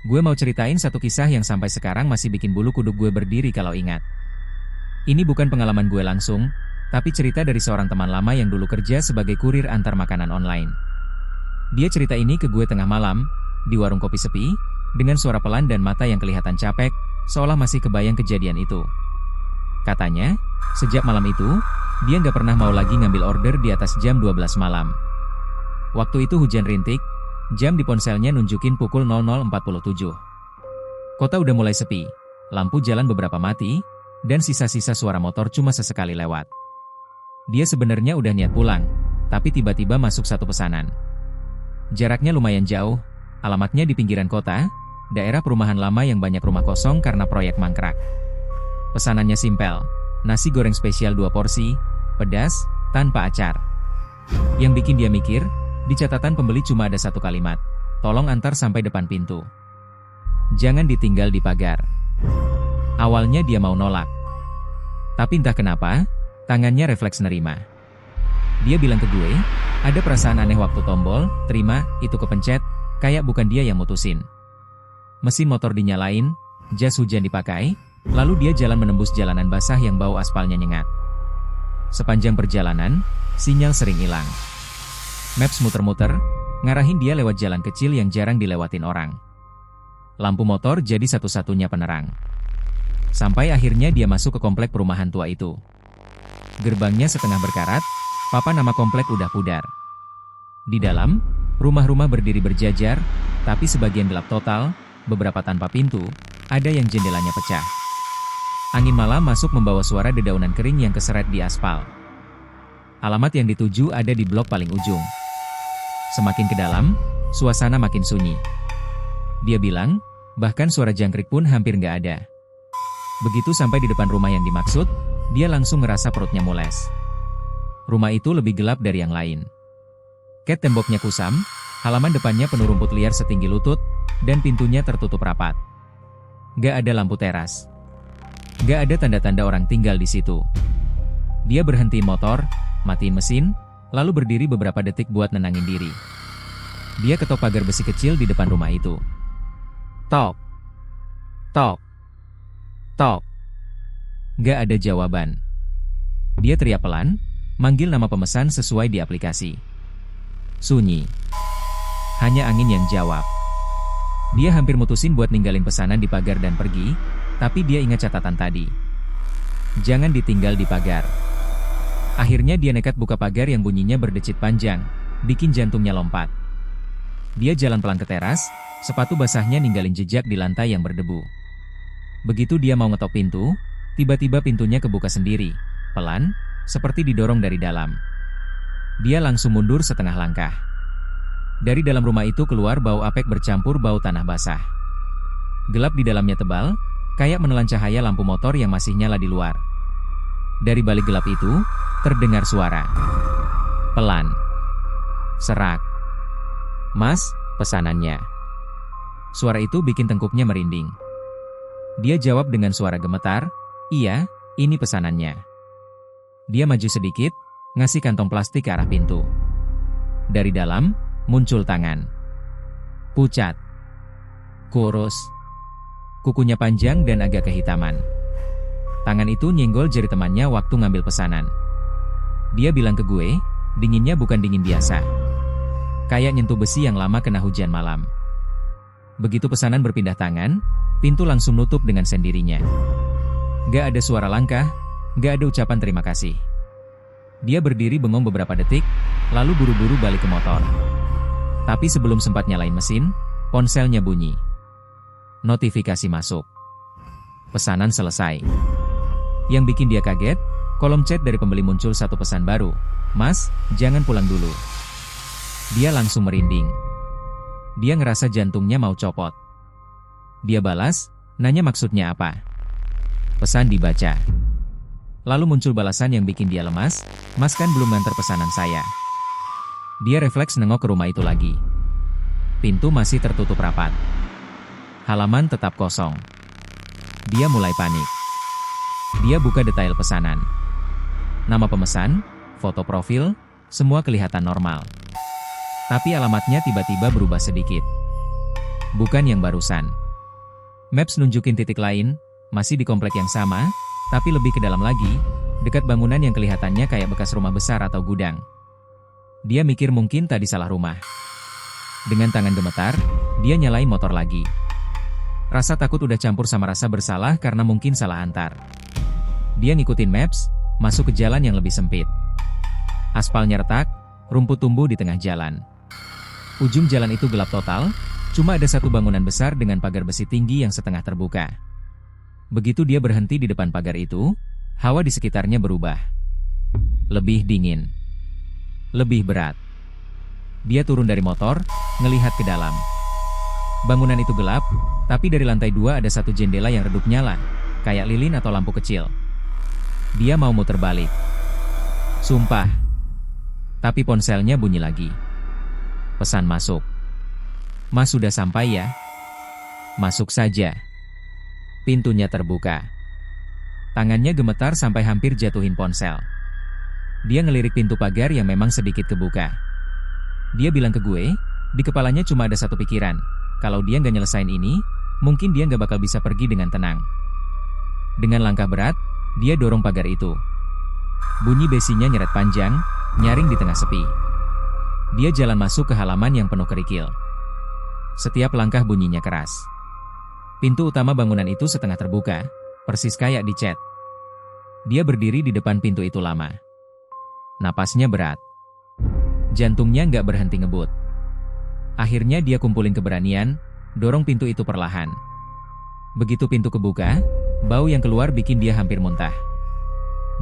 Gue mau ceritain satu kisah yang sampai sekarang masih bikin bulu kuduk gue berdiri kalau ingat. Ini bukan pengalaman gue langsung, tapi cerita dari seorang teman lama yang dulu kerja sebagai kurir antar makanan online. Dia cerita ini ke gue tengah malam, di warung kopi sepi, dengan suara pelan dan mata yang kelihatan capek, seolah masih kebayang kejadian itu. Katanya, sejak malam itu, dia nggak pernah mau lagi ngambil order di atas jam 12 malam. Waktu itu hujan rintik, jam di ponselnya nunjukin pukul 00.47. Kota udah mulai sepi, lampu jalan beberapa mati, dan sisa-sisa suara motor cuma sesekali lewat. Dia sebenarnya udah niat pulang, tapi tiba-tiba masuk satu pesanan. Jaraknya lumayan jauh, alamatnya di pinggiran kota, daerah perumahan lama yang banyak rumah kosong karena proyek mangkrak. Pesanannya simpel, nasi goreng spesial 2 porsi, pedas, tanpa acar. Yang bikin dia mikir, di catatan pembeli cuma ada satu kalimat, tolong antar sampai depan pintu. Jangan ditinggal di pagar. Awalnya dia mau nolak. Tapi entah kenapa, tangannya refleks nerima. Dia bilang ke gue, ada perasaan aneh waktu tombol, terima, itu kepencet, kayak bukan dia yang mutusin. Mesin motor dinyalain, jas hujan dipakai, lalu dia jalan menembus jalanan basah yang bau aspalnya nyengat. Sepanjang perjalanan, sinyal sering hilang. Maps muter-muter, ngarahin dia lewat jalan kecil yang jarang dilewatin orang. Lampu motor jadi satu-satunya penerang. Sampai akhirnya dia masuk ke komplek perumahan tua itu. Gerbangnya setengah berkarat, papan nama komplek udah pudar. Di dalam, rumah-rumah berdiri berjajar, tapi sebagian gelap total, beberapa tanpa pintu, ada yang jendelanya pecah. Angin malam masuk membawa suara dedaunan kering yang keseret di aspal. Alamat yang dituju ada di blok paling ujung. Semakin ke dalam, suasana makin sunyi. Dia bilang, bahkan suara jangkrik pun hampir nggak ada. Begitu sampai di depan rumah yang dimaksud, dia langsung ngerasa perutnya mules. Rumah itu lebih gelap dari yang lain. Cat temboknya kusam, halaman depannya penuh rumput liar setinggi lutut, dan pintunya tertutup rapat. Nggak ada lampu teras. Nggak ada tanda-tanda orang tinggal di situ. Dia berhentiin motor, matiin mesin, lalu berdiri beberapa detik buat nenangin diri. Dia ketok pagar besi kecil di depan rumah itu. Tok. Tok. Tok. Gak ada jawaban. Dia teriak pelan, manggil nama pemesan sesuai di aplikasi. Sunyi. Hanya angin yang jawab. Dia hampir mutusin buat ninggalin pesanan di pagar dan pergi, tapi dia ingat catatan tadi. Jangan ditinggal di pagar. Akhirnya dia nekat buka pagar yang bunyinya berdecit panjang, bikin jantungnya lompat. Dia jalan pelan ke teras, sepatu basahnya ninggalin jejak di lantai yang berdebu. Begitu dia mau ngetok pintu, tiba-tiba pintunya kebuka sendiri, pelan, seperti didorong dari dalam. Dia langsung mundur setengah langkah. Dari dalam rumah itu keluar bau apek bercampur bau tanah basah. Gelap di dalamnya tebal, kayak menelan cahaya lampu motor yang masih nyala di luar. Dari balik gelap itu, terdengar suara. Pelan. Serak. Mas, pesanannya. Suara itu bikin tengkuknya merinding. Dia jawab dengan suara gemetar, iya, ini pesanannya. Dia maju sedikit, ngasih kantong plastik ke arah pintu. Dari dalam, muncul tangan. Pucat. Kurus. Kukunya panjang dan agak kehitaman. Tangan itu nyenggol jari temannya waktu ngambil pesanan. Dia bilang ke gue, dinginnya bukan dingin biasa. Kayak nyentuh besi yang lama kena hujan malam. Begitu pesanan berpindah tangan, pintu langsung nutup dengan sendirinya. Gak ada suara langkah, gak ada ucapan terima kasih. Dia berdiri bengong beberapa detik, lalu buru-buru balik ke motor. Tapi sebelum sempat nyalain mesin, ponselnya bunyi. Notifikasi masuk. Pesanan selesai. Yang bikin dia kaget, kolom chat dari pembeli muncul satu pesan baru. Mas, jangan pulang dulu. Dia langsung merinding. Dia ngerasa jantungnya mau copot. Dia balas, nanya maksudnya apa. Pesan dibaca. Lalu muncul balasan yang bikin dia lemas, Mas kan belum nganter pesanan saya. Dia refleks nengok ke rumah itu lagi. Pintu masih tertutup rapat. Halaman tetap kosong. Dia mulai panik. Dia buka detail pesanan. Nama pemesan, foto profil, semua kelihatan normal. Tapi alamatnya tiba-tiba berubah sedikit. bukan yang barusan. Maps nunjukin titik lain, masih di komplek yang sama, tapi lebih ke dalam lagi, dekat bangunan yang kelihatannya kayak bekas rumah besar atau gudang. Dia mikir mungkin tadi salah rumah. Dengan tangan gemetar, dia nyalain motor lagi. Rasa takut udah campur sama rasa bersalah karena mungkin salah antar. Dia ngikutin maps, masuk ke jalan yang lebih sempit. Aspalnya retak, rumput tumbuh di tengah jalan. Ujung jalan itu gelap total, cuma ada satu bangunan besar dengan pagar besi tinggi yang setengah terbuka. Begitu dia berhenti di depan pagar itu, hawa di sekitarnya berubah. Lebih dingin. Lebih berat. Dia turun dari motor, ngelihat ke dalam. Bangunan itu gelap, tapi dari lantai 2 ada satu jendela yang redup nyala, kayak lilin atau lampu kecil. Dia mau muter balik. Sumpah. Tapi ponselnya bunyi lagi. Pesan masuk. Mas sudah sampai ya? Masuk saja. Pintunya terbuka. Tangannya gemetar sampai hampir jatuhin ponsel. Dia ngelirik pintu pagar yang memang sedikit kebuka. Dia bilang ke gue, di kepalanya cuma ada satu pikiran. Kalau dia nggak nyelesain ini, mungkin dia nggak bakal bisa pergi dengan tenang. Dengan langkah berat, dia dorong pagar itu. Bunyi besinya nyeret panjang, nyaring di tengah sepi. Dia jalan masuk ke halaman yang penuh kerikil. Setiap langkah bunyinya keras. Pintu utama bangunan itu setengah terbuka, persis kayak dicat. Dia berdiri di depan pintu itu lama. Napasnya berat. Jantungnya nggak berhenti ngebut. Akhirnya dia kumpulin keberanian, dorong pintu itu perlahan. Begitu pintu kebuka, bau yang keluar bikin dia hampir muntah.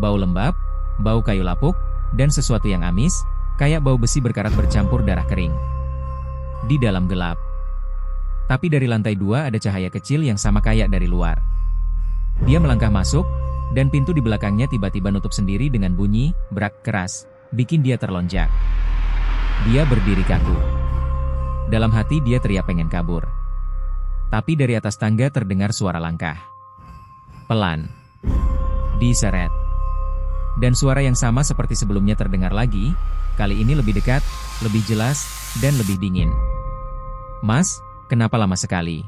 Bau lembab, bau kayu lapuk, dan sesuatu yang amis, kayak bau besi berkarat bercampur darah kering. Di dalam gelap. Tapi dari lantai 2 ada cahaya kecil yang sama kayak dari luar. Dia melangkah masuk, dan pintu di belakangnya tiba-tiba nutup sendiri dengan bunyi, brak keras, bikin dia terlonjak. Dia berdiri kaku. Dalam hati dia teriak pengen kabur. Tapi dari atas tangga terdengar suara langkah. Pelan. Diseret. Dan suara yang sama seperti sebelumnya terdengar lagi, kali ini lebih dekat, lebih jelas, dan lebih dingin. Mas, kenapa lama sekali?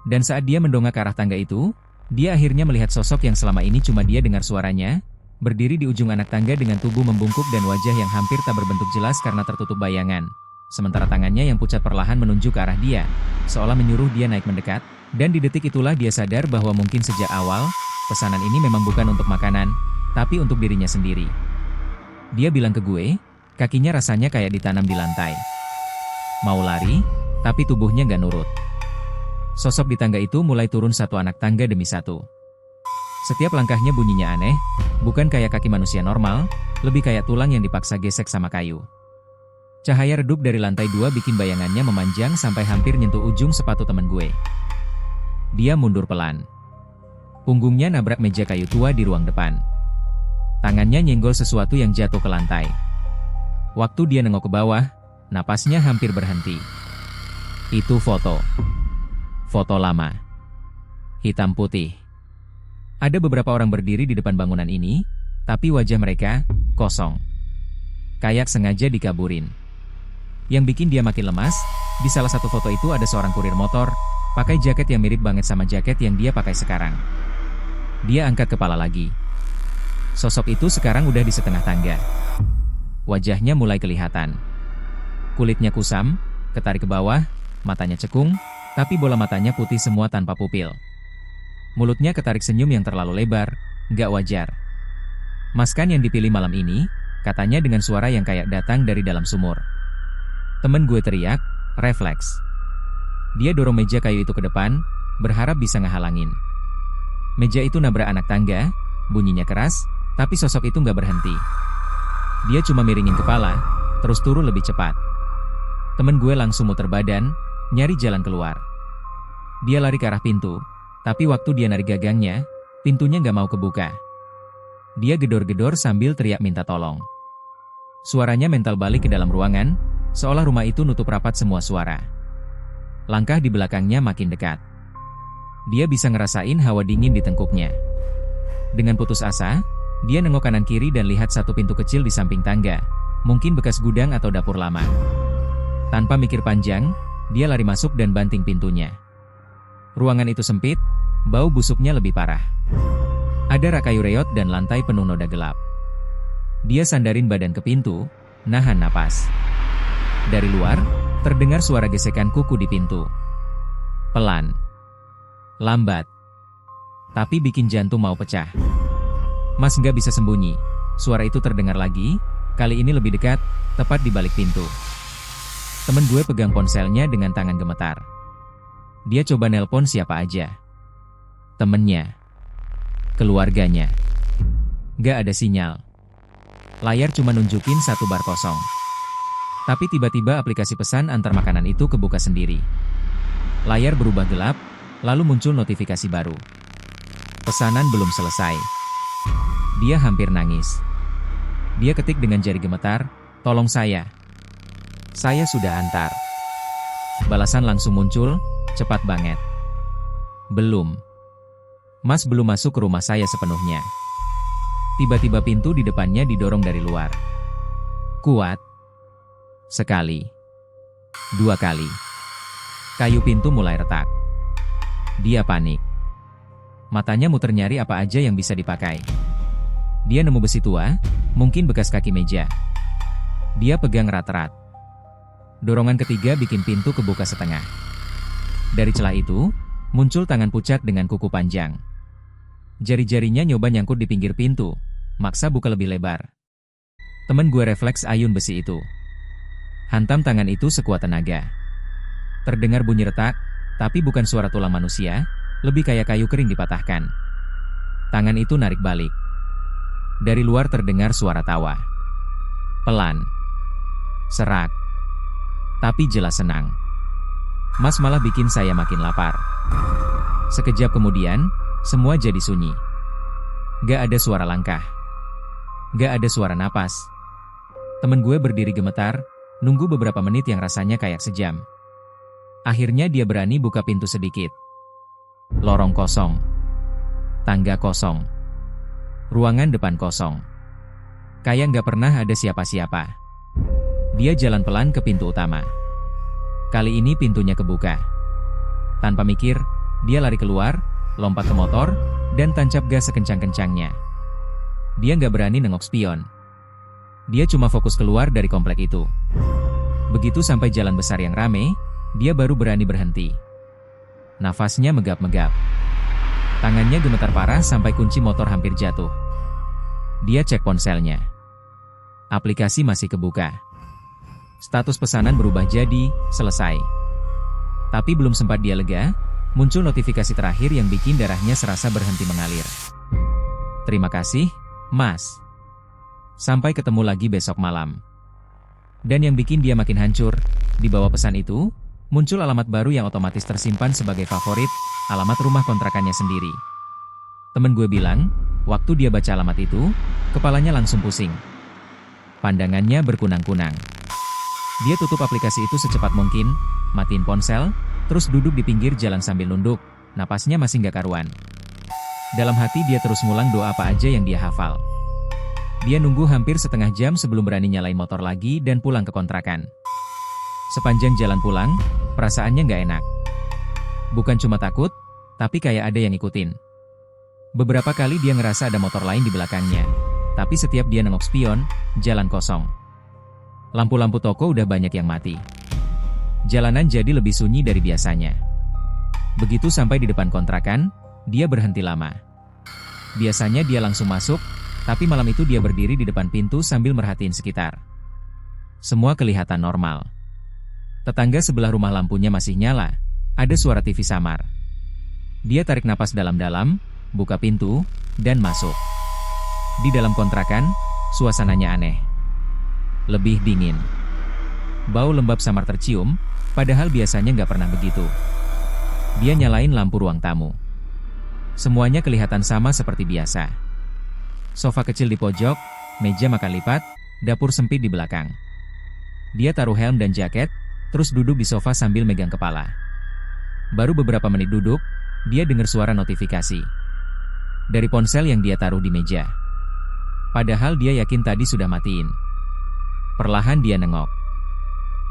Dan saat dia mendongak ke arah tangga itu, dia akhirnya melihat sosok yang selama ini cuma dia dengar suaranya, berdiri di ujung anak tangga dengan tubuh membungkuk dan wajah yang hampir tak berbentuk jelas karena tertutup bayangan. Sementara tangannya yang pucat perlahan menunjuk ke arah dia, seolah menyuruh dia naik mendekat, dan di detik itulah dia sadar bahwa mungkin sejak awal, pesanan ini memang bukan untuk makanan, tapi untuk dirinya sendiri. Dia bilang ke gue, kakinya rasanya kayak ditanam di lantai. Mau lari, tapi tubuhnya gak nurut. Sosok di tangga itu mulai turun satu anak tangga demi satu. Setiap langkahnya bunyinya aneh, bukan kayak kaki manusia normal, lebih kayak tulang yang dipaksa gesek sama kayu. Cahaya redup dari lantai 2 bikin bayangannya memanjang sampai hampir nyentuh ujung sepatu temen gue. Dia mundur pelan. Punggungnya nabrak meja kayu tua di ruang depan. Tangannya nyenggol sesuatu yang jatuh ke lantai. Waktu dia nengok ke bawah, napasnya hampir berhenti. Itu foto. Foto lama. Hitam putih. Ada beberapa orang berdiri di depan bangunan ini, tapi wajah mereka kosong. Kayak sengaja dikaburin. Yang bikin dia makin lemas, di salah satu foto itu ada seorang kurir motor, pakai jaket yang mirip banget sama jaket yang dia pakai sekarang. Dia angkat kepala lagi. Sosok itu sekarang udah di setengah tangga. Wajahnya mulai kelihatan. Kulitnya kusam, ketarik ke bawah, matanya cekung, tapi bola matanya putih semua tanpa pupil. Mulutnya ketarik senyum yang terlalu lebar, nggak wajar. Maskan yang dipilih malam ini, katanya dengan suara yang kayak datang dari dalam sumur. Temen gue teriak, refleks. Dia dorong meja kayu itu ke depan, berharap bisa ngehalangin. Meja itu nabrak anak tangga, bunyinya keras, tapi sosok itu nggak berhenti. Dia cuma miringin kepala, terus turun lebih cepat. Temen gue langsung muter badan, nyari jalan keluar. Dia lari ke arah pintu, tapi waktu dia narik gagangnya, pintunya nggak mau kebuka. Dia gedor-gedor sambil teriak minta tolong. Suaranya mental balik ke dalam ruangan, seolah rumah itu nutup rapat semua suara. Langkah di belakangnya makin dekat. Dia bisa ngerasain hawa dingin di tengkuknya. Dengan putus asa, dia nengok kanan kiri dan lihat satu pintu kecil di samping tangga, mungkin bekas gudang atau dapur lama. Tanpa mikir panjang, Dia lari masuk dan banting pintunya. Ruangan itu sempit, bau busuknya lebih parah. Ada rak kayu reot dan lantai penuh noda gelap. Dia sandarin badan ke pintu, nahan napas. Dari luar, terdengar suara gesekan kuku di pintu. Pelan. Lambat. Tapi bikin jantung mau pecah. Mas nggak bisa sembunyi. Suara itu terdengar lagi, kali ini lebih dekat, tepat di balik pintu. Temen gue pegang ponselnya dengan tangan gemetar. Dia coba nelpon siapa aja. Temennya. Keluarganya. Gak ada sinyal. Layar cuma nunjukin satu bar kosong. Tapi tiba-tiba aplikasi pesan antar makanan itu kebuka sendiri. Layar berubah gelap, lalu muncul notifikasi baru. Pesanan belum selesai. Dia hampir nangis. Dia ketik dengan jari gemetar, "Tolong saya. Saya sudah antar." Balasan langsung muncul, cepat banget. "Belum. Mas belum masuk ke rumah saya sepenuhnya." Tiba-tiba pintu di depannya didorong dari luar. Kuat. Sekali. 2 kali. Kayu pintu mulai retak. Dia panik. Matanya muter nyari apa aja yang bisa dipakai. Dia nemu besi tua, mungkin bekas kaki meja. Dia pegang rat-rat. Dorongan ketiga bikin pintu kebuka setengah. Dari celah itu, muncul tangan pucat dengan kuku panjang. Jari-jarinya nyoba nyangkut di pinggir pintu, maksa buka lebih lebar. Temen gue refleks ayun besi itu. Hantam tangan itu sekuat tenaga. Terdengar bunyi retak, tapi bukan suara tulang manusia, lebih kayak kayu kering dipatahkan. Tangan itu narik balik. Dari luar terdengar suara tawa. Pelan. Serak. Tapi jelas senang. "Mas malah bikin saya makin lapar." Sekejap kemudian, semua jadi sunyi. Gak ada suara langkah. Gak ada suara napas. Temen gue berdiri gemetar, nunggu beberapa menit yang rasanya kayak sejam. Akhirnya dia berani buka pintu sedikit. Lorong kosong. Tangga kosong. Ruangan depan kosong. Kayak gak pernah ada siapa-siapa. Dia jalan pelan ke pintu utama. Kali ini pintunya kebuka. Tanpa mikir, dia lari keluar, lompat ke motor, dan tancap gas sekencang-kencangnya. Dia nggak berani nengok spion. Dia cuma fokus keluar dari komplek itu. Begitu sampai jalan besar yang rame, dia baru berani berhenti. Nafasnya megap-megap. Tangannya gemetar parah sampai kunci motor hampir jatuh. Dia cek ponselnya. Aplikasi masih kebuka. Status pesanan berubah jadi selesai. Tapi belum sempat dia lega, muncul notifikasi terakhir yang bikin darahnya serasa berhenti mengalir. "Terima kasih, Mas. Sampai ketemu lagi besok malam." Dan yang bikin dia makin hancur, di bawah pesan itu, muncul alamat baru yang otomatis tersimpan sebagai favorit, alamat rumah kontrakannya sendiri. Temen gue bilang, waktu dia baca alamat itu, kepalanya langsung pusing. Pandangannya berkunang-kunang. Dia tutup aplikasi itu secepat mungkin, matiin ponsel, terus duduk di pinggir jalan sambil nunduk, napasnya masih gak karuan. Dalam hati dia terus ngulang doa apa aja yang dia hafal. Dia nunggu hampir setengah jam sebelum berani nyalain motor lagi dan pulang ke kontrakan. Sepanjang jalan pulang, perasaannya gak enak. Bukan cuma takut, tapi kayak ada yang ngikutin. Beberapa kali dia ngerasa ada motor lain di belakangnya, tapi setiap dia nengok spion, jalan kosong. Lampu-lampu toko udah banyak yang mati. Jalanan jadi lebih sunyi dari biasanya. Begitu sampai di depan kontrakan, dia berhenti lama. Biasanya dia langsung masuk, tapi malam itu dia berdiri di depan pintu sambil merhatiin sekitar. Semua kelihatan normal. Tetangga sebelah rumah lampunya masih nyala, ada suara TV samar. Dia tarik napas dalam-dalam, buka pintu, dan masuk. Di dalam kontrakan, suasananya aneh. Lebih dingin. Bau lembab samar tercium, padahal biasanya nggak pernah begitu. Dia nyalain lampu ruang tamu. Semuanya kelihatan sama seperti biasa. Sofa kecil di pojok, meja makan lipat, dapur sempit di belakang. Dia taruh helm dan jaket, terus duduk di sofa sambil megang kepala. Baru beberapa menit duduk, dia dengar suara notifikasi. Dari ponsel yang dia taruh di meja. Padahal dia yakin tadi sudah matiin. Perlahan dia nengok.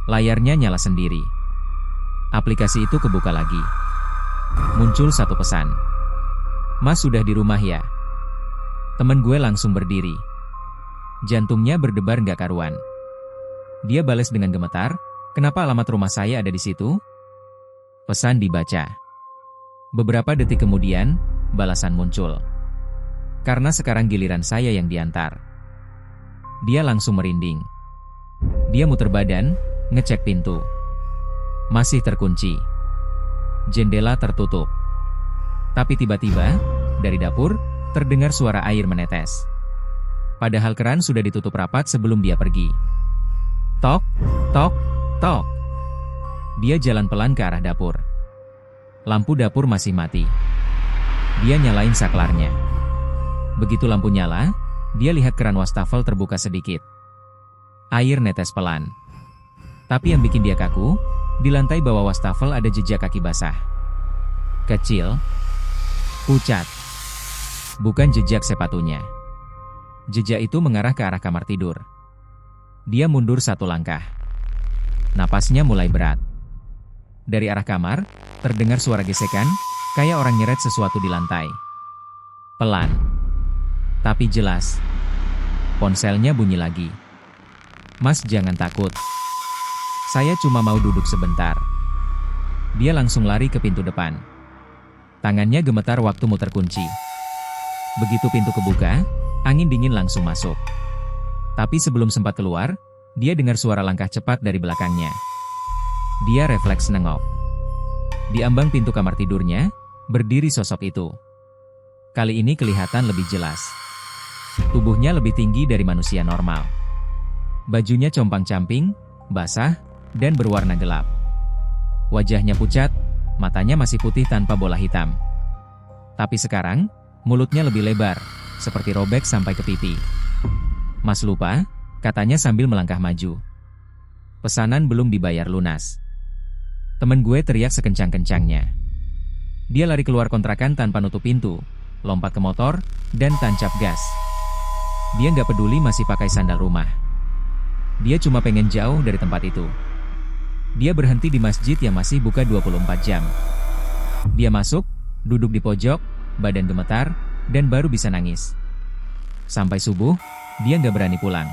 Layarnya nyala sendiri. Aplikasi itu kebuka lagi. Muncul satu pesan. "Mas sudah di rumah ya?" Temen gue langsung berdiri. Jantungnya berdebar nggak karuan. Dia balas dengan gemetar, "Kenapa alamat rumah saya ada di situ?" Pesan dibaca. Beberapa detik kemudian, balasan muncul. "Karena sekarang giliran saya yang diantar." Dia langsung merinding. Dia muter badan, ngecek pintu. Masih terkunci. Jendela tertutup. Tapi tiba-tiba, dari dapur, terdengar suara air menetes. Padahal keran sudah ditutup rapat sebelum dia pergi. Tok, tok, tok. Dia jalan pelan ke arah dapur. Lampu dapur masih mati. Dia nyalain saklarnya. Begitu lampu nyala, dia lihat keran wastafel terbuka sedikit. Air netes pelan. Tapi yang bikin dia kaku, di lantai bawah wastafel ada jejak kaki basah. Kecil, pucat. Bukan jejak sepatunya. Jejak itu mengarah ke arah kamar tidur. Dia mundur satu langkah. Napasnya mulai berat. Dari arah kamar, terdengar suara gesekan, kayak orang nyeret sesuatu di lantai. Pelan. Tapi jelas. Ponselnya bunyi lagi. "Mas jangan takut. Saya cuma mau duduk sebentar." Dia langsung lari ke pintu depan. Tangannya gemetar waktu muter kunci. Begitu pintu kebuka, angin dingin langsung masuk. Tapi sebelum sempat keluar, dia dengar suara langkah cepat dari belakangnya. Dia refleks nengok. Di ambang pintu kamar tidurnya, berdiri sosok itu. Kali ini kelihatan lebih jelas. Tubuhnya lebih tinggi dari manusia normal. Bajunya compang-camping, basah, dan berwarna gelap. Wajahnya pucat, matanya masih putih tanpa bola hitam. Tapi sekarang, mulutnya lebih lebar, seperti robek sampai ke pipi. "Mas lupa," katanya sambil melangkah maju. "Pesanan belum dibayar lunas." Temen gue teriak sekencang-kencangnya. Dia lari keluar kontrakan tanpa nutup pintu, lompat ke motor, dan tancap gas. Dia nggak peduli masih pakai sandal rumah. Dia cuma pengen jauh dari tempat itu. Dia berhenti di masjid yang masih buka 24 jam. Dia masuk, duduk di pojok, badan gemetar, dan baru bisa nangis. Sampai subuh, dia nggak berani pulang.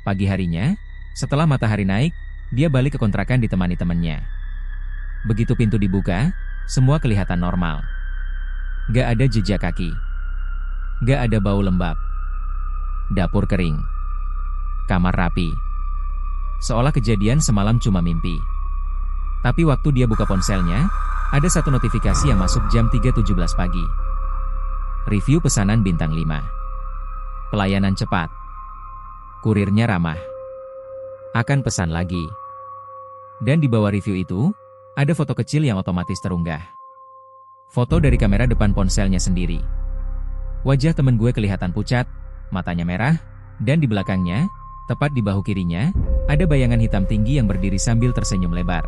Pagi harinya, setelah matahari naik, dia balik ke kontrakan ditemani temannya. Begitu pintu dibuka, semua kelihatan normal. Gak ada jejak kaki. Gak ada bau lembab. Dapur kering. Kamar rapi. Seolah kejadian semalam cuma mimpi. Tapi waktu dia buka ponselnya, ada satu notifikasi yang masuk jam 3.17 pagi. Review pesanan bintang 5. Pelayanan cepat. Kurirnya ramah. Akan pesan lagi. Dan di bawah review itu, ada foto kecil yang otomatis terunggah. Foto dari kamera depan ponselnya sendiri. Wajah temen gue kelihatan pucat, matanya merah, dan di belakangnya, tepat di bahu kirinya, ada bayangan hitam tinggi yang berdiri sambil tersenyum lebar.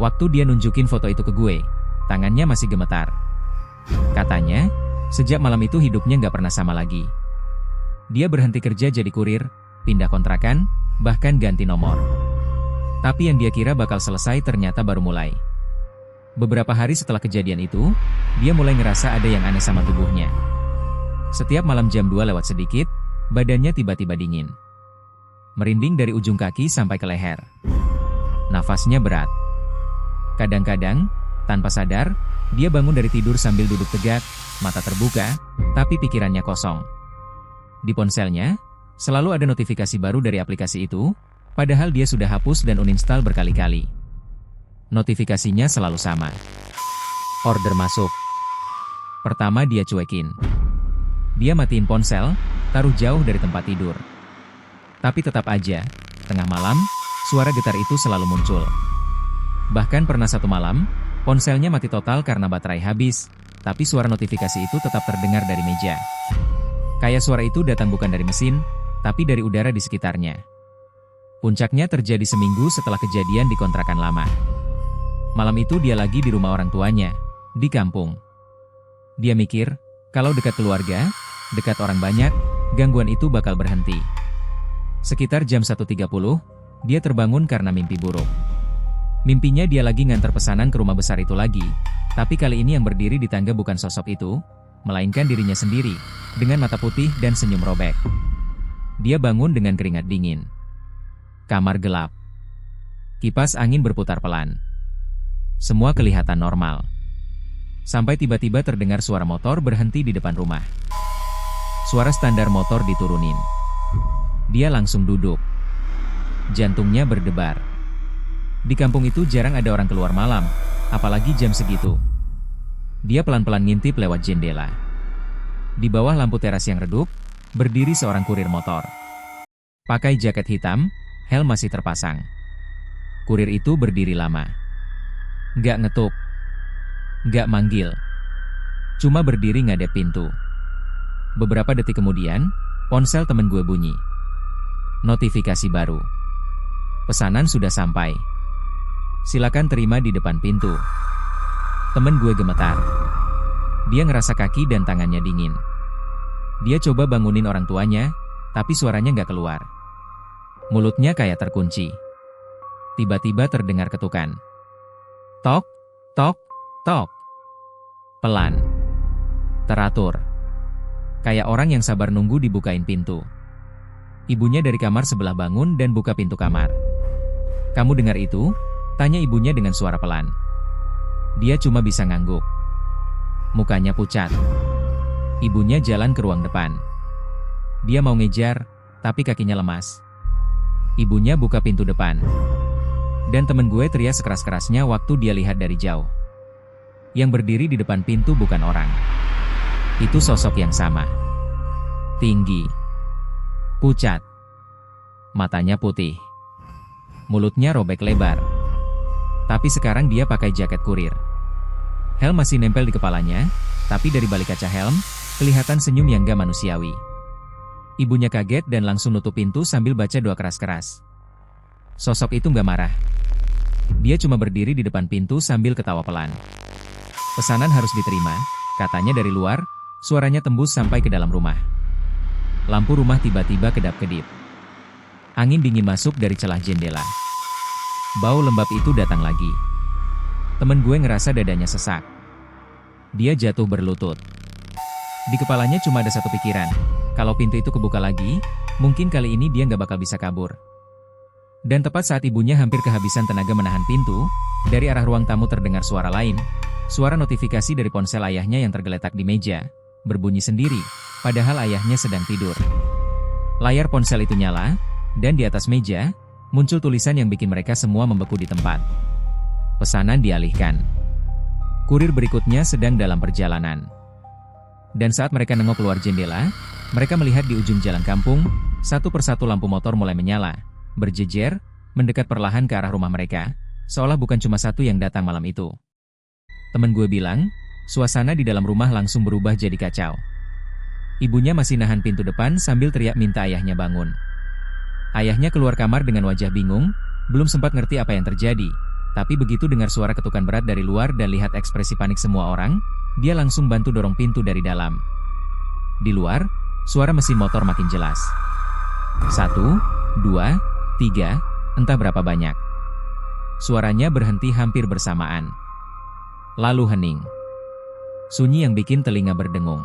Waktu dia nunjukin foto itu ke gue, tangannya masih gemetar. Katanya, sejak malam itu hidupnya nggak pernah sama lagi. Dia berhenti kerja jadi kurir, pindah kontrakan, bahkan ganti nomor. Tapi yang dia kira bakal selesai ternyata baru mulai. Beberapa hari setelah kejadian itu, dia mulai ngerasa ada yang aneh sama tubuhnya. Setiap malam jam 2 lewat sedikit, badannya tiba-tiba dingin. Merinding dari ujung kaki sampai ke leher. Nafasnya berat. Kadang-kadang, tanpa sadar, dia bangun dari tidur sambil duduk tegak, mata terbuka, tapi pikirannya kosong. Di ponselnya, selalu ada notifikasi baru dari aplikasi itu, padahal dia sudah hapus dan uninstall berkali-kali. Notifikasinya selalu sama. Order masuk. Pertama dia cuekin. Dia matiin ponsel, taruh jauh dari tempat tidur. Tapi tetap aja, tengah malam, suara getar itu selalu muncul. Bahkan pernah satu malam, ponselnya mati total karena baterai habis, tapi suara notifikasi itu tetap terdengar dari meja. Kayak suara itu datang bukan dari mesin, tapi dari udara di sekitarnya. Puncaknya terjadi seminggu setelah kejadian di kontrakan lama. Malam itu dia lagi di rumah orang tuanya, di kampung. Dia mikir, kalau dekat keluarga, dekat orang banyak, gangguan itu bakal berhenti. Sekitar jam 1.30, dia terbangun karena mimpi buruk. Mimpinya dia lagi ngantar pesanan ke rumah besar itu lagi, tapi kali ini yang berdiri di tangga bukan sosok itu, melainkan dirinya sendiri, dengan mata putih dan senyum robek. Dia bangun dengan keringat dingin. Kamar gelap. Kipas angin berputar pelan. Semua kelihatan normal. Sampai tiba-tiba terdengar suara motor berhenti di depan rumah. Suara standar motor diturunin. Dia langsung duduk. Jantungnya berdebar. Di kampung itu jarang ada orang keluar malam, apalagi jam segitu. Dia pelan-pelan ngintip lewat jendela. Di bawah lampu teras yang redup, berdiri seorang kurir motor. Pakai jaket hitam, helm masih terpasang. Kurir itu berdiri lama. Nggak ngetuk. Nggak manggil. Cuma berdiri ngadep pintu. Beberapa detik kemudian, ponsel temen gue bunyi. Notifikasi baru. Pesanan sudah sampai. Silakan terima di depan pintu. Temen gue gemetar. Dia ngerasa kaki dan tangannya dingin. Dia coba bangunin orang tuanya, tapi suaranya nggak keluar. Mulutnya kayak terkunci. Tiba-tiba terdengar ketukan. Tok, tok, tok. Pelan. Teratur. Kayak orang yang sabar nunggu dibukain pintu. Ibunya dari kamar sebelah bangun dan buka pintu kamar. Kamu dengar itu? Tanya ibunya dengan suara pelan. Dia cuma bisa ngangguk. Mukanya pucat. Ibunya jalan ke ruang depan. Dia mau ngejar, tapi kakinya lemas. Ibunya buka pintu depan. Dan temen gue teriak sekeras-kerasnya waktu dia lihat dari jauh. Yang berdiri di depan pintu bukan orang. Itu sosok yang sama. Tinggi. Pucat. Matanya putih. Mulutnya robek lebar. Tapi sekarang dia pakai jaket kurir. Helm masih nempel di kepalanya, tapi dari balik kaca helm, kelihatan senyum yang gak manusiawi. Ibunya kaget dan langsung nutup pintu sambil baca doa keras-keras. Sosok itu gak marah. Dia cuma berdiri di depan pintu sambil ketawa pelan. Pesanan harus diterima, katanya dari luar, suaranya tembus sampai ke dalam rumah. Lampu rumah tiba-tiba kedap-kedip. Angin dingin masuk dari celah jendela. Bau lembab itu datang lagi. Temen gue ngerasa dadanya sesak. Dia jatuh berlutut. Di kepalanya cuma ada satu pikiran. Kalau pintu itu kebuka lagi, mungkin kali ini dia nggak bakal bisa kabur. Dan tepat saat ibunya hampir kehabisan tenaga menahan pintu, dari arah ruang tamu terdengar suara lain. Suara notifikasi dari ponsel ayahnya yang tergeletak di meja, berbunyi sendiri, padahal ayahnya sedang tidur. Layar ponsel itu nyala, dan di atas meja, muncul tulisan yang bikin mereka semua membeku di tempat. Pesanan dialihkan. Kurir berikutnya sedang dalam perjalanan. Dan saat mereka nengok keluar jendela, mereka melihat di ujung jalan kampung, satu persatu lampu motor mulai menyala, berjejer, mendekat perlahan ke arah rumah mereka, seolah bukan cuma satu yang datang malam itu. Temen gue bilang, suasana di dalam rumah langsung berubah jadi kacau. Ibunya masih nahan pintu depan sambil teriak minta ayahnya bangun. Ayahnya keluar kamar dengan wajah bingung, belum sempat ngerti apa yang terjadi. Tapi begitu dengar suara ketukan berat dari luar dan lihat ekspresi panik semua orang, dia langsung bantu dorong pintu dari dalam. Di luar, suara mesin motor makin jelas. 1, 2, 3, entah berapa banyak. Suaranya berhenti hampir bersamaan. Lalu hening. Sunyi yang bikin telinga berdengung.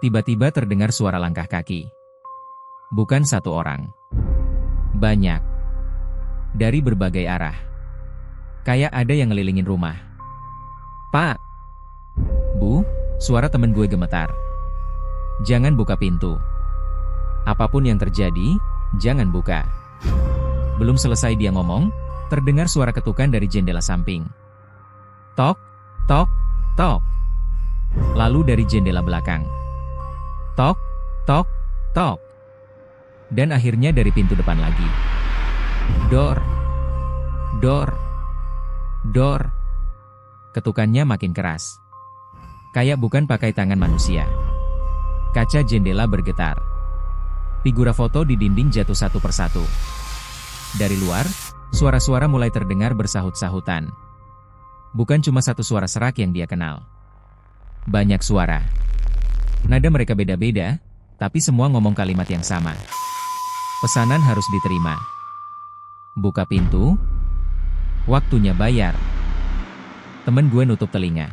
Tiba-tiba terdengar suara langkah kaki. Bukan satu orang. Banyak. Dari berbagai arah. Kayak ada yang ngelilingin rumah. Pak! Bu, suara temen gue gemetar. Jangan buka pintu. Apapun yang terjadi, jangan buka. Belum selesai dia ngomong, terdengar suara ketukan dari jendela samping. Tok, tok, tok. Lalu dari jendela belakang. Tok, tok, tok. Dan akhirnya dari pintu depan lagi. Dor. Dor. Dor. Ketukannya makin keras. Kayak bukan pakai tangan manusia. Kaca jendela bergetar. Figura foto di dinding jatuh satu persatu. Dari luar, suara-suara mulai terdengar bersahut-sahutan. Bukan cuma satu suara serak yang dia kenal. Banyak suara. Nada mereka beda-beda, tapi semua ngomong kalimat yang sama. Pesanan harus diterima. Buka pintu. Waktunya bayar. Temen gue nutup telinga.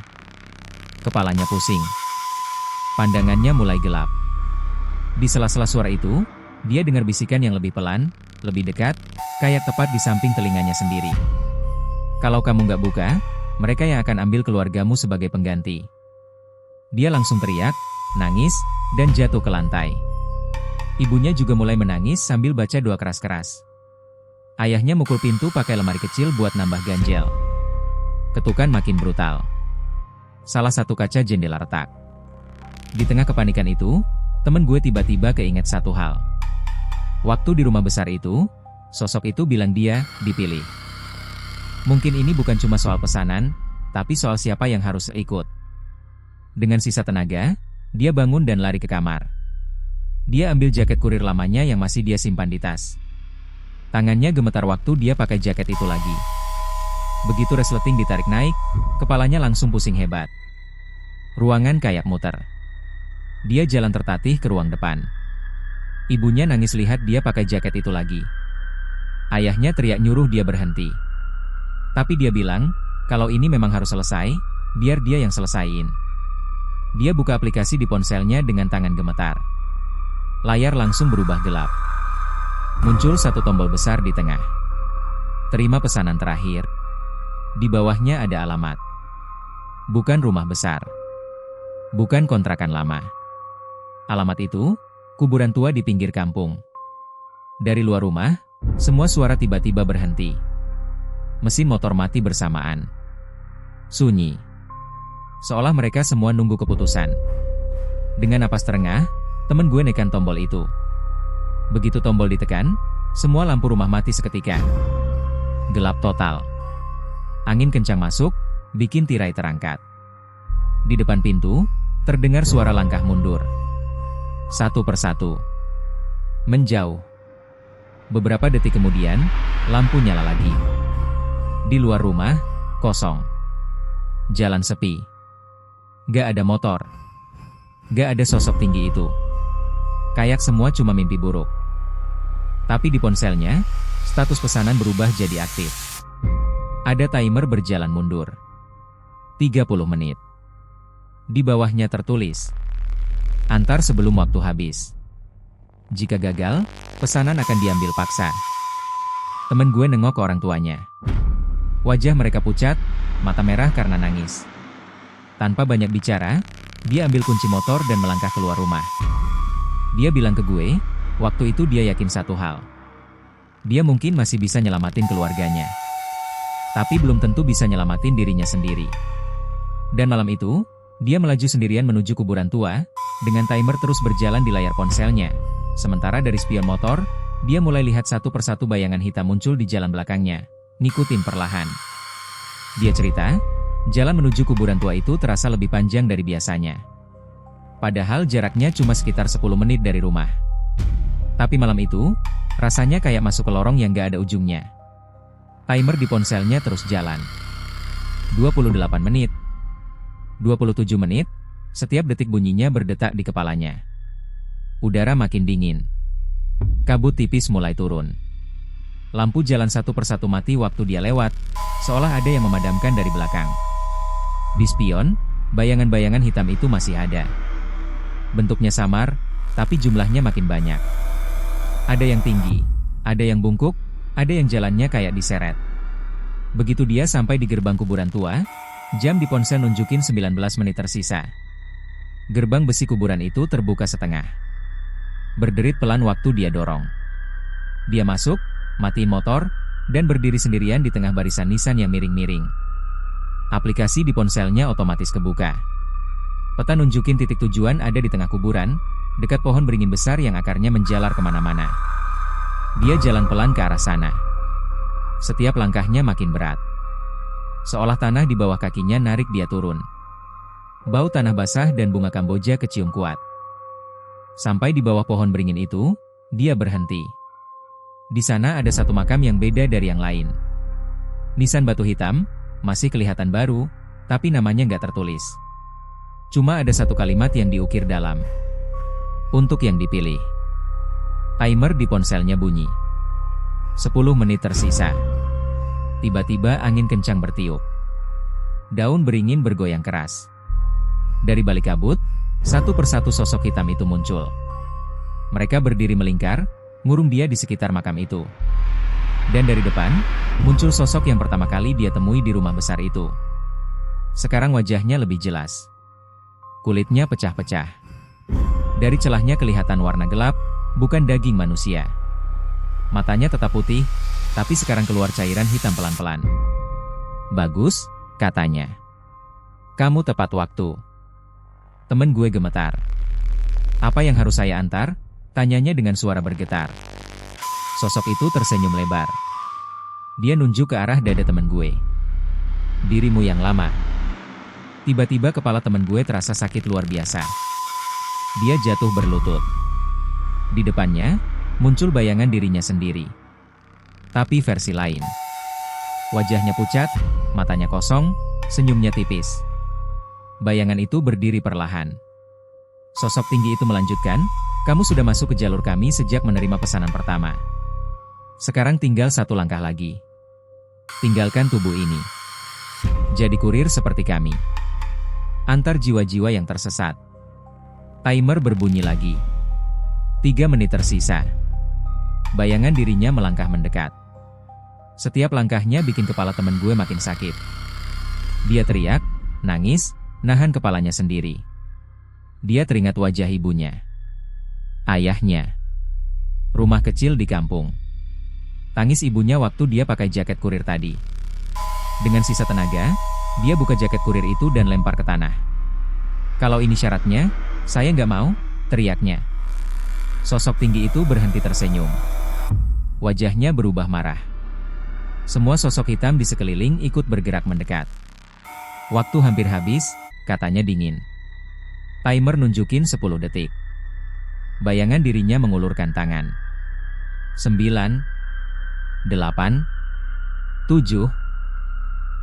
Kepalanya pusing. Pandangannya mulai gelap. Di sela-sela suara itu, dia dengar bisikan yang lebih pelan, lebih dekat, kayak tepat di samping telinganya sendiri. Kalau kamu nggak buka, mereka yang akan ambil keluargamu sebagai pengganti. Dia langsung teriak, nangis, dan jatuh ke lantai. Ibunya juga mulai menangis sambil baca doa keras-keras. Ayahnya mukul pintu pakai lemari kecil buat nambah ganjel. Ketukan makin brutal. Salah satu kaca jendela retak. Di tengah kepanikan itu, temen gue tiba-tiba keinget satu hal. Waktu di rumah besar itu, sosok itu bilang dia dipilih. Mungkin ini bukan cuma soal pesanan, tapi soal siapa yang harus ikut. Dengan sisa tenaga, dia bangun dan lari ke kamar. Dia ambil jaket kurir lamanya yang masih dia simpan di tas. Tangannya gemetar waktu dia pakai jaket itu lagi. Begitu resleting ditarik naik, kepalanya langsung pusing hebat. Ruangan kayak muter. Dia jalan tertatih ke ruang depan. Ibunya nangis lihat dia pakai jaket itu lagi. Ayahnya teriak nyuruh dia berhenti. Tapi dia bilang, kalau ini memang harus selesai, biar dia yang selesaiin. Dia buka aplikasi di ponselnya dengan tangan gemetar. Layar langsung berubah gelap. Muncul satu tombol besar di tengah. Terima pesanan terakhir. Di bawahnya ada alamat. Bukan rumah besar. Bukan kontrakan lama. Alamat itu, kuburan tua di pinggir kampung. Dari luar rumah, semua suara tiba-tiba berhenti. Mesin motor mati bersamaan. Sunyi. Seolah mereka semua nunggu keputusan. Dengan napas terengah, temen gue nekan tombol itu. Begitu tombol ditekan, semua lampu rumah mati seketika. Gelap total. Angin kencang masuk, bikin tirai terangkat. Di depan pintu, terdengar suara langkah mundur. Satu persatu. Menjauh. Beberapa detik kemudian, lampu nyala lagi. Di luar rumah, kosong. Jalan sepi. Gak ada motor. Gak ada sosok tinggi itu. Kayak semua cuma mimpi buruk. Tapi di ponselnya, status pesanan berubah jadi aktif. Ada timer berjalan mundur. 30 menit. Di bawahnya tertulis, antar sebelum waktu habis. Jika gagal, pesanan akan diambil paksa. Temen gue nengok ke orang tuanya. Wajah mereka pucat, mata merah karena nangis. Tanpa banyak bicara, dia ambil kunci motor dan melangkah keluar rumah. Dia bilang ke gue, waktu itu dia yakin satu hal. Dia mungkin masih bisa nyelamatin keluarganya. Tapi belum tentu bisa nyelamatin dirinya sendiri. Dan malam itu, dia melaju sendirian menuju kuburan tua, dengan timer terus berjalan di layar ponselnya. Sementara dari spion motor, dia mulai lihat satu persatu bayangan hitam muncul di jalan belakangnya, ngikutin perlahan. Dia cerita, jalan menuju kuburan tua itu terasa lebih panjang dari biasanya. Padahal jaraknya cuma sekitar 10 menit dari rumah. Tapi malam itu, rasanya kayak masuk ke lorong yang gak ada ujungnya. Timer di ponselnya terus jalan. 28 menit. 27 menit, setiap detik bunyinya berdetak di kepalanya. Udara makin dingin. Kabut tipis mulai turun. Lampu jalan satu persatu mati waktu dia lewat, seolah ada yang memadamkan dari belakang. Di spion, bayangan-bayangan hitam itu masih ada. Bentuknya samar, tapi jumlahnya makin banyak. Ada yang tinggi, ada yang bungkuk, ada yang jalannya kayak diseret. Begitu dia sampai di gerbang kuburan tua, jam di ponsel nunjukin 19 menit tersisa. Gerbang besi kuburan itu terbuka setengah. Berderit pelan waktu dia dorong. Dia masuk, matiin motor, dan berdiri sendirian di tengah barisan nisan yang miring-miring. Aplikasi di ponselnya otomatis kebuka. Peta nunjukin titik tujuan ada di tengah kuburan, dekat pohon beringin besar yang akarnya menjalar kemana-mana. Dia jalan pelan ke arah sana. Setiap langkahnya makin berat. Seolah tanah di bawah kakinya narik dia turun. Bau tanah basah dan bunga kamboja kecium kuat. Sampai di bawah pohon beringin itu, dia berhenti. Di sana ada satu makam yang beda dari yang lain. Nisan batu hitam, masih kelihatan baru, tapi namanya nggak tertulis. Cuma ada satu kalimat yang diukir dalam. Untuk yang dipilih. Timer di ponselnya bunyi. 10 menit tersisa. Tiba-tiba angin kencang bertiup. Daun beringin bergoyang keras. Dari balik kabut, satu persatu sosok hitam itu muncul. Mereka berdiri melingkar, ngurung dia di sekitar makam itu. Dan dari depan, muncul sosok yang pertama kali dia temui di rumah besar itu. Sekarang wajahnya lebih jelas. Kulitnya pecah-pecah. Dari celahnya kelihatan warna gelap, bukan daging manusia. Matanya tetap putih, tapi sekarang keluar cairan hitam pelan-pelan. "Bagus," katanya. "Kamu tepat waktu." Temen gue gemetar. "Apa yang harus saya antar?" tanyanya dengan suara bergetar. Sosok itu tersenyum lebar. Dia nunjuk ke arah dada temen gue. "Dirimu yang lama." Tiba-tiba kepala temen gue terasa sakit luar biasa. Dia jatuh berlutut. Di depannya, muncul bayangan dirinya sendiri. Tapi versi lain. Wajahnya pucat, matanya kosong, senyumnya tipis. Bayangan itu berdiri perlahan. Sosok tinggi itu melanjutkan, "Kamu sudah masuk ke jalur kami sejak menerima pesanan pertama. Sekarang tinggal satu langkah lagi. Tinggalkan tubuh ini. Jadi kurir seperti kami. Antar jiwa-jiwa yang tersesat." Timer berbunyi lagi. 3 menit tersisa. Bayangan dirinya melangkah mendekat. Setiap langkahnya bikin kepala temen gue makin sakit. Dia teriak, nangis, nahan kepalanya sendiri. Dia teringat wajah ibunya. Ayahnya. Rumah kecil di kampung. Tangis ibunya waktu dia pakai jaket kurir tadi. Dengan sisa tenaga, dia buka jaket kurir itu dan lempar ke tanah. "Kalau ini syaratnya, saya nggak mau," teriaknya. Sosok tinggi itu berhenti tersenyum. Wajahnya berubah marah. Semua sosok hitam di sekeliling ikut bergerak mendekat. "Waktu hampir habis," katanya dingin. Timer nunjukin 10 detik. Bayangan dirinya mengulurkan tangan. 9, 8, 7.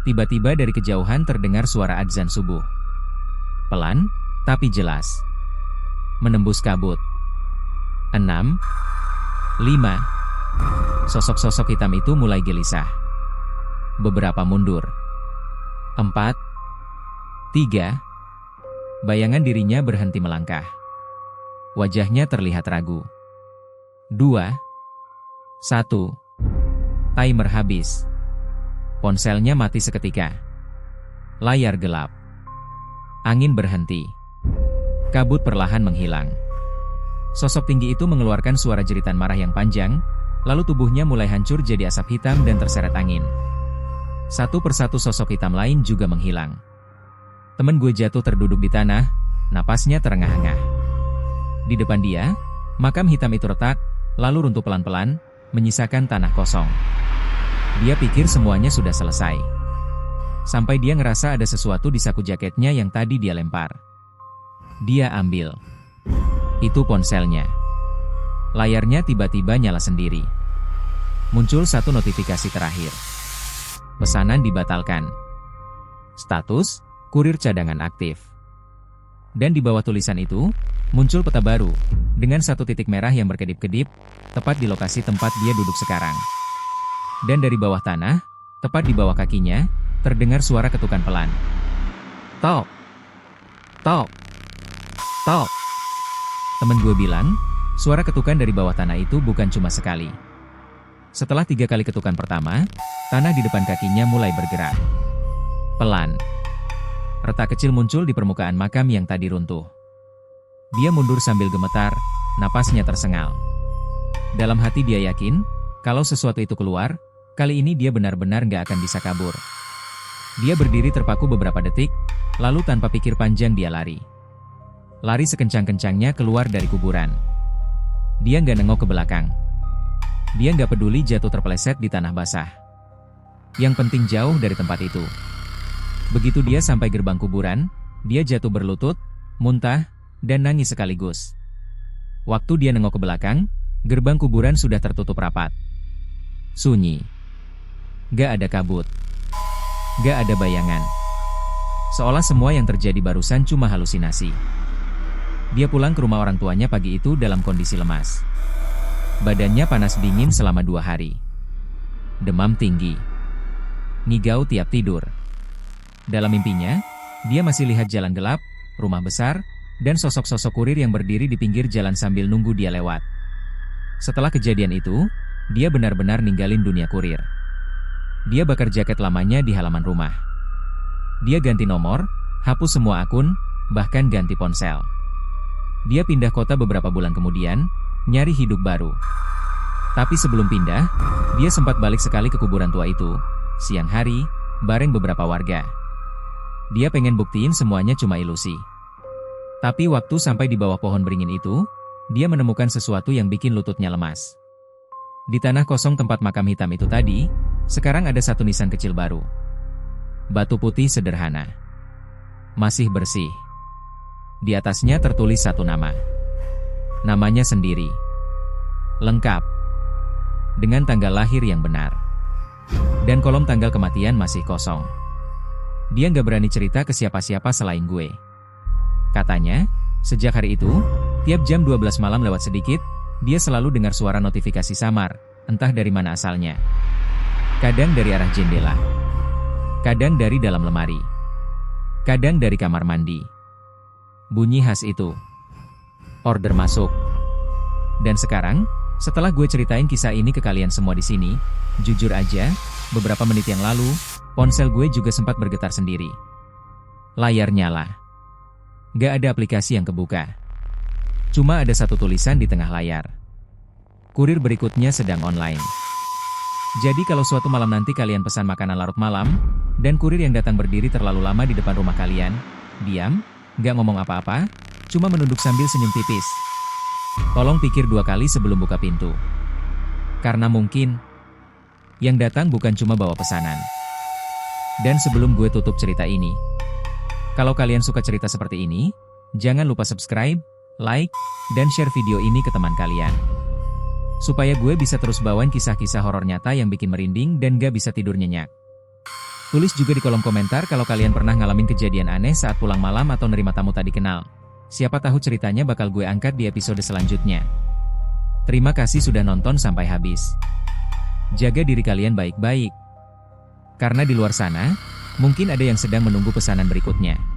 Tiba-tiba dari kejauhan terdengar suara adzan subuh. Pelan, tapi jelas. Menembus kabut. 6, 5. Sosok-sosok hitam itu mulai gelisah. Beberapa mundur. 4, 3. Bayangan dirinya berhenti melangkah. Wajahnya terlihat ragu. 2, 1. Timer habis. Ponselnya mati seketika. Layar gelap. Angin berhenti. Kabut perlahan menghilang. Sosok tinggi itu mengeluarkan suara jeritan marah yang panjang, lalu tubuhnya mulai hancur jadi asap hitam dan terseret angin. Satu persatu sosok hitam lain juga menghilang. Temen gue jatuh terduduk di tanah, napasnya terengah-engah. Di depan dia, makam hitam itu retak, lalu runtuh pelan-pelan, menyisakan tanah kosong. Dia pikir semuanya sudah selesai. Sampai dia ngerasa ada sesuatu di saku jaketnya yang tadi dia lempar. Dia ambil. Itu ponselnya. Layarnya tiba-tiba nyala sendiri. Muncul satu notifikasi terakhir. Pesanan dibatalkan. Status, kurir cadangan aktif. Dan di bawah tulisan itu, muncul peta baru, dengan satu titik merah yang berkedip-kedip, tepat di lokasi tempat dia duduk sekarang. Dan dari bawah tanah, tepat di bawah kakinya, terdengar suara ketukan pelan. Tok! Tok! Tok! Temen gue bilang, suara ketukan dari bawah tanah itu bukan cuma sekali. Setelah 3 kali ketukan pertama, tanah di depan kakinya mulai bergerak. Pelan. Retak kecil muncul di permukaan makam yang tadi runtuh. Dia mundur sambil gemetar, napasnya tersengal. Dalam hati dia yakin, kalau sesuatu itu keluar, kali ini dia benar-benar nggak akan bisa kabur. Dia berdiri terpaku beberapa detik, lalu tanpa pikir panjang dia lari. Lari sekencang-kencangnya keluar dari kuburan. Dia nggak nengok ke belakang. Dia nggak peduli jatuh terpeleset di tanah basah. Yang penting jauh dari tempat itu. Begitu dia sampai gerbang kuburan, dia jatuh berlutut, muntah, dan nangis sekaligus. Waktu dia nengok ke belakang, gerbang kuburan sudah tertutup rapat. Sunyi. Gak ada kabut. Gak ada bayangan. Seolah semua yang terjadi barusan cuma halusinasi. Dia pulang ke rumah orang tuanya pagi itu dalam kondisi lemas. Badannya panas dingin selama 2 hari. Demam tinggi. ngigau tiap tidur. Dalam mimpinya, dia masih lihat jalan gelap, rumah besar, dan sosok-sosok kurir yang berdiri di pinggir jalan sambil nunggu dia lewat. Setelah kejadian itu, dia benar-benar ninggalin dunia kurir. Dia bakar jaket lamanya di halaman rumah. Dia ganti nomor, hapus semua akun, bahkan ganti ponsel. Dia pindah kota beberapa bulan kemudian, nyari hidup baru. Tapi sebelum pindah, dia sempat balik sekali ke kuburan tua itu, siang hari, bareng beberapa warga. Dia pengen buktiin semuanya cuma ilusi. Tapi waktu sampai di bawah pohon beringin itu, dia menemukan sesuatu yang bikin lututnya lemas. Di tanah kosong tempat makam hitam itu tadi, sekarang ada satu nisan kecil baru. Batu putih sederhana. Masih bersih. Di atasnya tertulis satu nama. Namanya sendiri. Lengkap. Dengan tanggal lahir yang benar. Dan kolom tanggal kematian masih kosong. Dia nggak berani cerita ke siapa-siapa selain gue. Katanya, sejak hari itu, tiap jam 12 malam lewat sedikit, dia selalu dengar suara notifikasi samar, entah dari mana asalnya. Kadang dari arah jendela. Kadang dari dalam lemari. Kadang dari kamar mandi. Bunyi khas itu. Order masuk. Dan sekarang, setelah gue ceritain kisah ini ke kalian semua di sini, jujur aja, beberapa menit yang lalu, ponsel gue juga sempat bergetar sendiri. Layar nyala. Gak ada aplikasi yang kebuka. Cuma ada satu tulisan di tengah layar. Kurir berikutnya sedang online. Jadi kalau suatu malam nanti kalian pesan makanan larut malam, dan kurir yang datang berdiri terlalu lama di depan rumah kalian, diam, gak ngomong apa-apa, cuma menunduk sambil senyum tipis. Tolong pikir 2 kali sebelum buka pintu. Karena mungkin, yang datang bukan cuma bawa pesanan. Dan sebelum gue tutup cerita ini, kalau kalian suka cerita seperti ini, jangan lupa subscribe, like, dan share video ini ke teman kalian. Supaya gue bisa terus bawain kisah-kisah horor nyata yang bikin merinding dan gak bisa tidur nyenyak. Tulis juga di kolom komentar kalau kalian pernah ngalamin kejadian aneh saat pulang malam atau nerima tamu tak dikenal. Siapa tahu ceritanya bakal gue angkat di episode selanjutnya. Terima kasih sudah nonton sampai habis. Jaga diri kalian baik-baik. Karena di luar sana, mungkin ada yang sedang menunggu pesanan berikutnya.